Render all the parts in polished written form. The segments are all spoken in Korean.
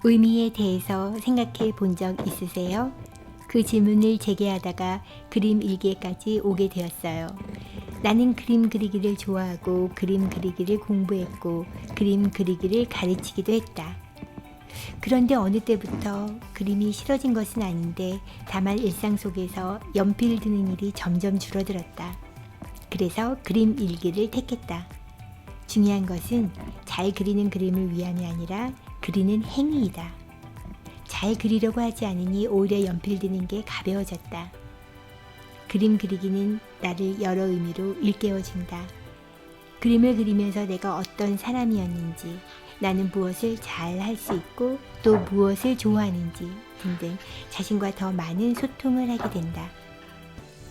의미에 대해서 생각해 본 적 있으세요? 그 질문을 제기하다가 그림 일기에까지 오게 되었어요. 나는 그림 그리기를 좋아하고 그림 그리기를 공부했고 그림 그리기를 가르치기도 했다. 그런데 어느 때부터 그림이 싫어진 것은 아닌데 다만 일상 속에서 연필 드는 일이 점점 줄어들었다. 그래서 그림 일기를 택했다. 중요한 것은 잘 그리는 그림을 위함이 아니라 그리는 행위이다. 잘 그리려고 하지 않으니 오히려 연필 드는 게 가벼워졌다. 그림 그리기는 나를 여러 의미로 일깨워준다. 그림을 그리면서 내가 어떤 사람이었는지, 나는 무엇을 잘 할 수 있고 또 무엇을 좋아하는지 등등 자신과 더 많은 소통을 하게 된다.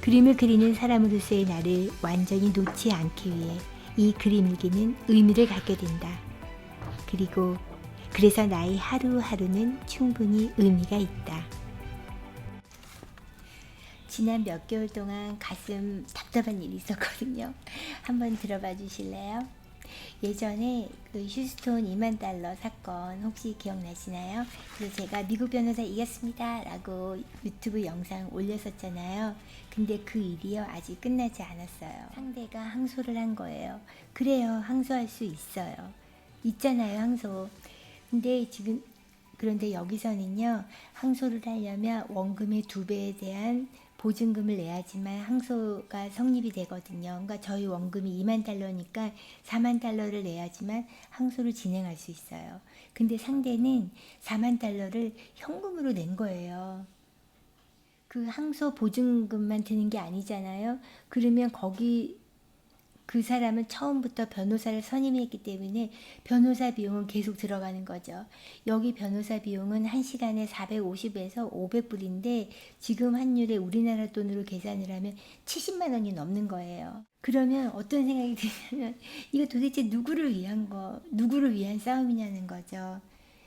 그림을 그리는 사람으로서의 나를 완전히 놓지 않기 위해 이 그림 일기는 의미를 갖게 된다. 그래서 나의 하루하루는 충분히 의미가 있다. 지난 몇 개월 동안 가슴 답답한 일이 있었거든요. 한번 들어봐 주실래요? 예전에 그 휴스톤 2만 달러 사건 혹시 기억나시나요? 그래서 제가 미국 변호사 이겼습니다 라고 유튜브 영상 올렸었잖아요. 근데 그 일이요 아직 끝나지 않았어요. 상대가 항소를 한 거예요. 그래요, 항소할 수 있어요. 있잖아요, 항소. 근데 지금 그런데 여기서는요, 항소를 하려면 원금의 2배에 대한 보증금을 내야지만 항소가 성립이 되거든요. 그러니까 저희 원금이 2만 달러니까 4만 달러를 내야지만 항소를 진행할 수 있어요. 근데 상대는 4만 달러를 현금으로 낸 거예요. 그 항소 보증금만 드는 게 아니잖아요. 그러면 그 사람은 처음부터 변호사를 선임했기 때문에 변호사 비용은 계속 들어가는 거죠. 여기 변호사 비용은 1시간에 450에서 500불인데 지금 환율에 우리나라 돈으로 계산을 하면 70만 원이 넘는 거예요. 그러면 어떤 생각이 드냐면 이거 도대체 누구를 위한 싸움이냐는 거죠.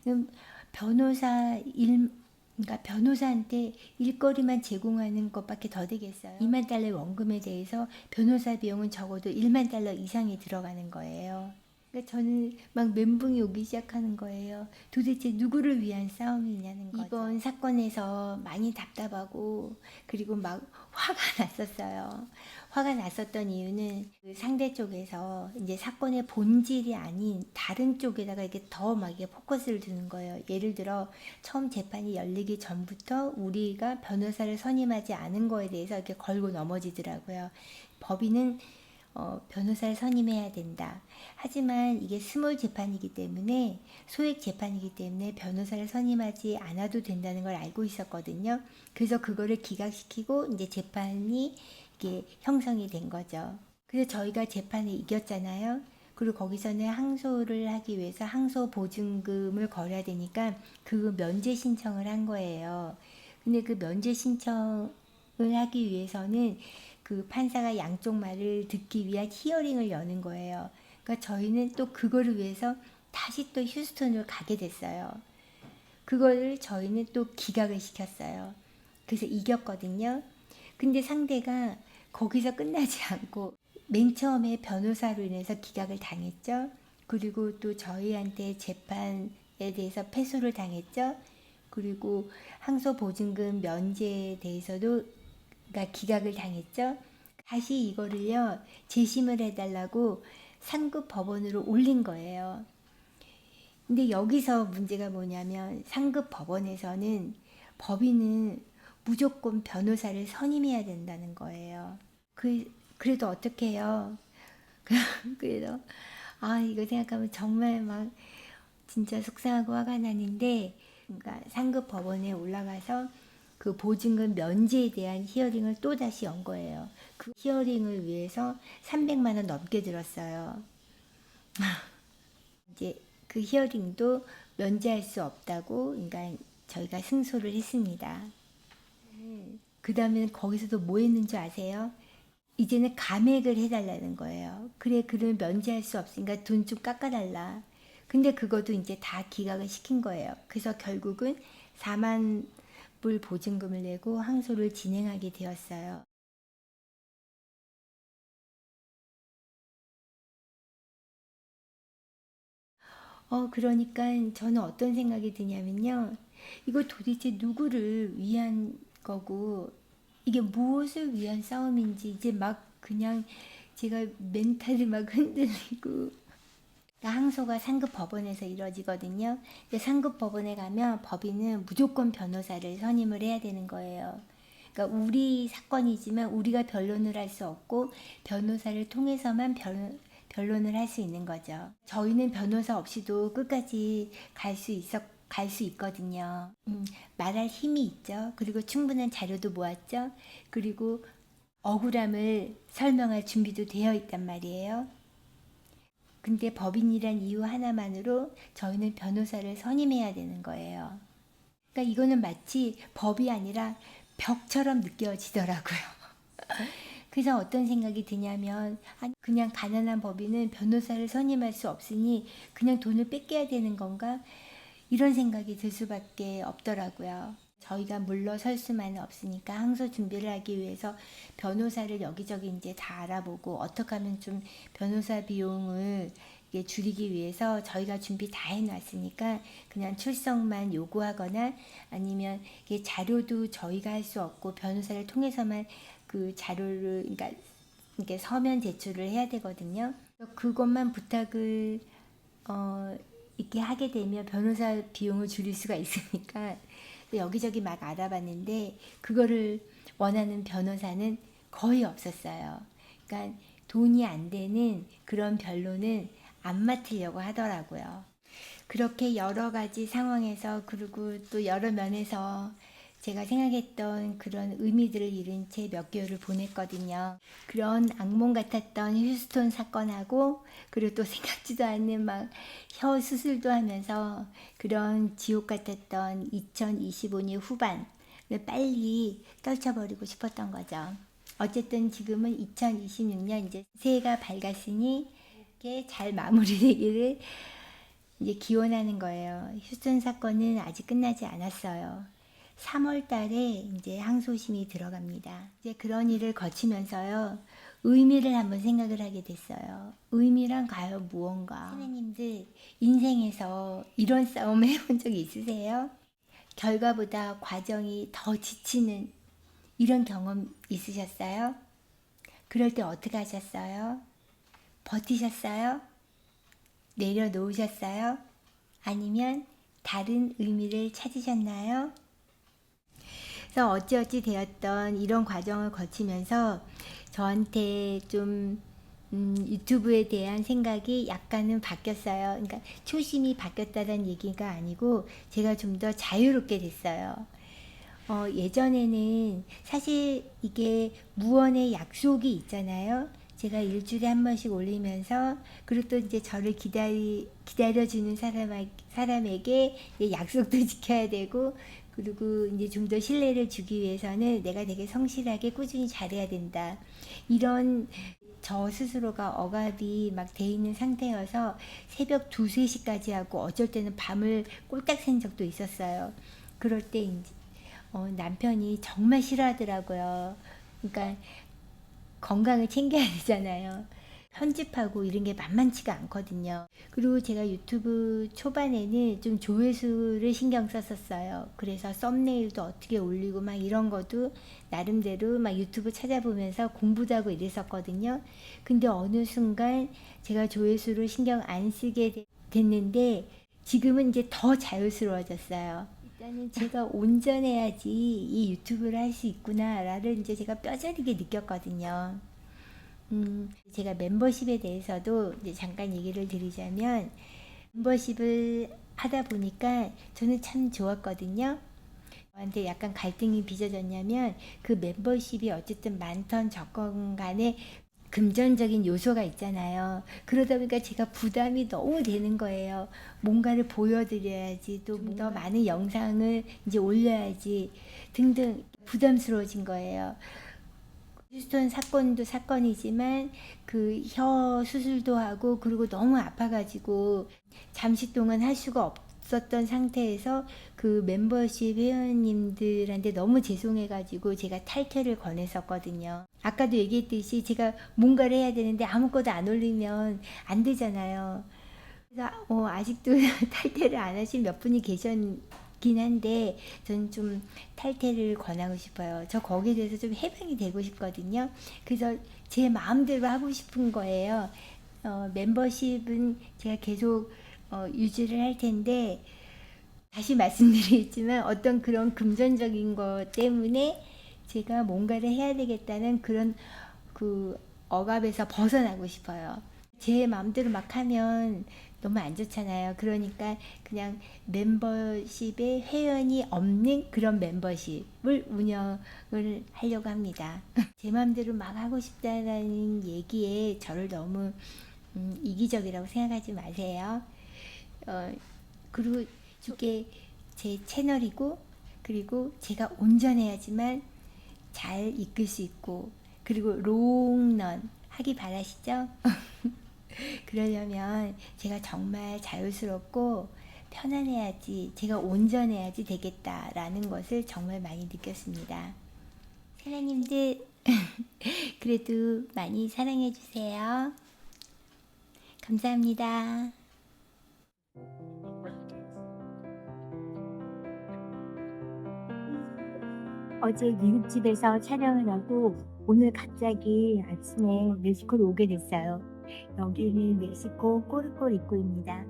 그럼 변호사 일 그러니까 변호사한테 일거리만 제공하는 것밖에 더 되겠어요. 2만 달러의 원금에 대해서 변호사 비용은 적어도 1만 달러 이상이 들어가는 거예요. 그러니까 저는 막 멘붕이 오기 시작하는 거예요. 도대체 누구를 위한 싸움이냐는 거죠. 이번 사건에서 많이 답답하고 그리고 막 화가 났었어요. 화가 났었던 이유는 그 상대 쪽에서 이제 사건의 본질이 아닌 다른 쪽에다가 이렇게 더 막 이게 포커스를 두는 거예요. 예를 들어 처음 재판이 열리기 전부터 우리가 변호사를 선임하지 않은 거에 대해서 이렇게 걸고 넘어지더라고요. 법인은 변호사를 선임해야 된다. 하지만 이게 스몰 재판이기 때문에 소액 재판이기 때문에 변호사를 선임하지 않아도 된다는 걸 알고 있었거든요. 그래서 그거를 기각시키고 이제 재판이 이게 형성이 된 거죠. 그래서 저희가 재판에 이겼잖아요. 그리고 거기서는 항소를 하기 위해서 항소 보증금을 걸어야 되니까 그 면제 신청을 한 거예요. 근데 그 면제 신청을 하기 위해서는 그 판사가 양쪽 말을 듣기 위한 히어링을 여는 거예요. 그러니까 저희는 또 그거를 위해서 다시 또 휴스턴으로 가게 됐어요. 그거를 저희는 또 기각을 시켰어요. 그래서 이겼거든요. 근데 상대가 거기서 끝나지 않고 맨 처음에 변호사로 인해서 기각을 당했죠. 그리고 또 저희한테 재판에 대해서 패소를 당했죠. 그리고 항소 보증금 면제에 대해서도 그러니까 기각을 당했죠. 다시 이거를요 재심을 해달라고 상급 법원으로 올린 거예요. 근데 여기서 문제가 뭐냐면 상급 법원에서는 법인은 무조건 변호사를 선임해야 된다는 거예요. 그래도 어떻게 해요? 그래도 이거 생각하면 정말 막 진짜 속상하고 화가 나는데, 그러니까 상급 법원에 올라가서 그 보증금 면제에 대한 히어링을 또 다시 연 거예요. 그 히어링을 위해서 300만 원 넘게 들었어요. 이제 그 히어링도 면제할 수 없다고, 그러니까 저희가 승소를 했습니다. 그 다음에는 거기서도 뭐 했는 줄 아세요? 이제는 감액을 해달라는 거예요. 그래, 그러면 면제할 수 없으니까 돈 좀 깎아달라. 근데 그것도 이제 다 기각을 시킨 거예요. 그래서 결국은 4만 불 보증금을 내고 항소를 진행하게 되었어요. 그러니까 저는 어떤 생각이 드냐면요. 이거 도대체 누구를 위한 거고, 이게 무엇을 위한 싸움인지 이제 막 그냥 제가 멘탈이 막 흔들리고. 항소가 상급 법원에서 이루어지거든요. 상급 법원에 가면 법인은 무조건 변호사를 선임을 해야 되는 거예요. 그러니까 우리 사건이지만 우리가 변론을 할 수 없고 변호사를 통해서만 변론을 할 수 있는 거죠. 저희는 변호사 없이도 끝까지 갈 수 있거든요. 말할 힘이 있죠. 그리고 충분한 자료도 모았죠. 그리고 억울함을 설명할 준비도 되어 있단 말이에요. 근데 법인이란 이유 하나만으로 저희는 변호사를 선임해야 되는 거예요. 그러니까 이거는 마치 법이 아니라 벽처럼 느껴지더라고요. 그래서 어떤 생각이 드냐면 그냥 가난한 법인은 변호사를 선임할 수 없으니 그냥 돈을 뺏겨야 되는 건가? 이런 생각이 들 수밖에 없더라고요. 저희가 물러설 수만은 없으니까 항소 준비를 하기 위해서 변호사를 여기저기 이제 다 알아보고 어떻게 하면 좀 변호사 비용을 줄이기 위해서 저희가 준비 다 해놨으니까 그냥 출석만 요구하거나 아니면 자료도 저희가 할 수 없고 변호사를 통해서만 그 자료를 그러니까 이렇게 서면 제출을 해야 되거든요. 그것만 부탁을 이렇게 하게 되면 변호사 비용을 줄일 수가 있으니까 여기저기 막 알아봤는데 그거를 원하는 변호사는 거의 없었어요. 그러니까 돈이 안 되는 그런 변론은 안 맡으려고 하더라고요. 그렇게 여러 가지 상황에서 그리고 또 여러 면에서 제가 생각했던 그런 의미들을 잃은 채 몇 개월을 보냈거든요. 그런 악몽 같았던 휴스톤 사건하고 그리고 또 생각지도 않는 막 혀 수술도 하면서 그런 지옥 같았던 2025년 후반을 빨리 떨쳐버리고 싶었던 거죠. 어쨌든 지금은 2026년 이제 새해가 밝았으니 이렇게 잘 마무리되기를 이제 기원하는 거예요. 휴스톤 사건은 아직 끝나지 않았어요. 3월 달에 이제 항소심이 들어갑니다. 이제 그런 일을 거치면서요. 의미를 한번 생각을 하게 됐어요. 의미란 과연 무언가? 선생님들 인생에서 이런 싸움 해본 적 있으세요? 결과보다 과정이 더 지치는 이런 경험 있으셨어요? 그럴 때 어떻게 하셨어요? 버티셨어요? 내려놓으셨어요? 아니면 다른 의미를 찾으셨나요? 그래서 어찌어찌 되었던 이런 과정을 거치면서 저한테 좀 유튜브에 대한 생각이 약간은 바뀌었어요. 그러니까 초심이 바뀌었다는 얘기가 아니고 제가 좀 더 자유롭게 됐어요. 예전에는 사실 이게 무언의 약속이 있잖아요. 제가 일주일에 한 번씩 올리면서 그리고 또 이제 저를 기다려주는 사람에게 약속도 지켜야 되고 그리고 이제 좀 더 신뢰를 주기 위해서는 내가 되게 성실하게 꾸준히 잘해야 된다. 이런 저 스스로가 억압이 막 돼 있는 상태여서 새벽 2, 3시까지 하고 어쩔 때는 밤을 꼴딱 샌 적도 있었어요. 그럴 때 이제 남편이 정말 싫어하더라고요. 그러니까 건강을 챙겨야 되잖아요. 편집하고 이런 게 만만치가 않거든요. 그리고 제가 유튜브 초반에는 좀 조회수를 신경 썼었어요. 그래서 썸네일도 어떻게 올리고 막 이런 것도 나름대로 막 유튜브 찾아보면서 공부도 하고 이랬었거든요. 근데 어느 순간 제가 조회수를 신경 안 쓰게 됐는데 지금은 이제 더 자유스러워졌어요. 일단은 제가 온전해야지 이 유튜브를 할 수 있구나라를 이제 제가 뼈저리게 느꼈거든요. 제가 멤버십에 대해서도 이제 잠깐 얘기를 드리자면 멤버십을 하다 보니까 저는 참 좋았거든요. 저한테 약간 갈등이 빚어졌냐면 그 멤버십이 어쨌든 많던 적건 간에 금전적인 요소가 있잖아요. 그러다 보니까 제가 부담이 너무 되는 거예요. 뭔가를 보여드려야지 또 더 많은 영상을 이제 올려야지 등등 부담스러워진 거예요. 휴스턴 사건도 사건이지만 그 혀 수술도 하고 그리고 너무 아파가지고 잠시 동안 할 수가 없었던 상태에서 그 멤버십 회원님들한테 너무 죄송해가지고 제가 탈퇴를 권했었거든요. 아까도 얘기했듯이 제가 뭔가를 해야 되는데 아무것도 안 올리면 안 되잖아요. 그래서 아직도 탈퇴를 안 하신 몇 분이 계셨긴 한데 저는 좀 탈퇴를 권하고 싶어요. 저 거기에 대해서 좀 해방이 되고 싶거든요. 그래서 제 마음대로 하고 싶은 거예요. 멤버십은 제가 계속 유지를 할 텐데 다시 말씀드리겠지만 어떤 그런 금전적인 것 때문에 제가 뭔가를 해야 되겠다는 그런 그 억압에서 벗어나고 싶어요. 제 마음대로 막 하면 너무 안 좋잖아요. 그러니까 그냥 멤버십에 회원이 없는 그런 멤버십을 운영을 하려고 합니다. 제 마음대로 막 하고 싶다는 얘기에 저를 너무 이기적이라고 생각하지 마세요. 어, 그리고 이게 제 채널이고 그리고 제가 온전해야지만 잘 이끌 수 있고 그리고 롱런 하기 바라시죠? 그러려면 제가 정말 자유스럽고 편안해야지 제가 온전해야지 되겠다라는 것을 정말 많이 느꼈습니다. 사장님들 그래도 많이 사랑해 주세요. 감사합니다. 어제 미국집에서 촬영을 하고 오늘 갑자기 아침에 멕시코로 오게 됐어요. 여기는 멕시코 꼬르꼬 리코입니다.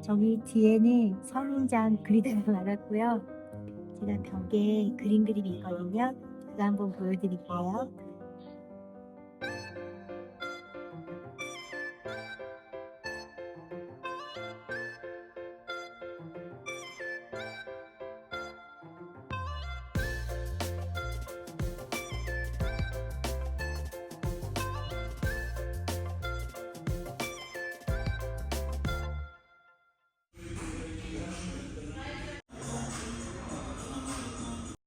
저기 뒤에는 선인장 그리다가 말았고요. 제가 벽에 그림 그림이 있거든요. 그거 한번 보여드릴게요.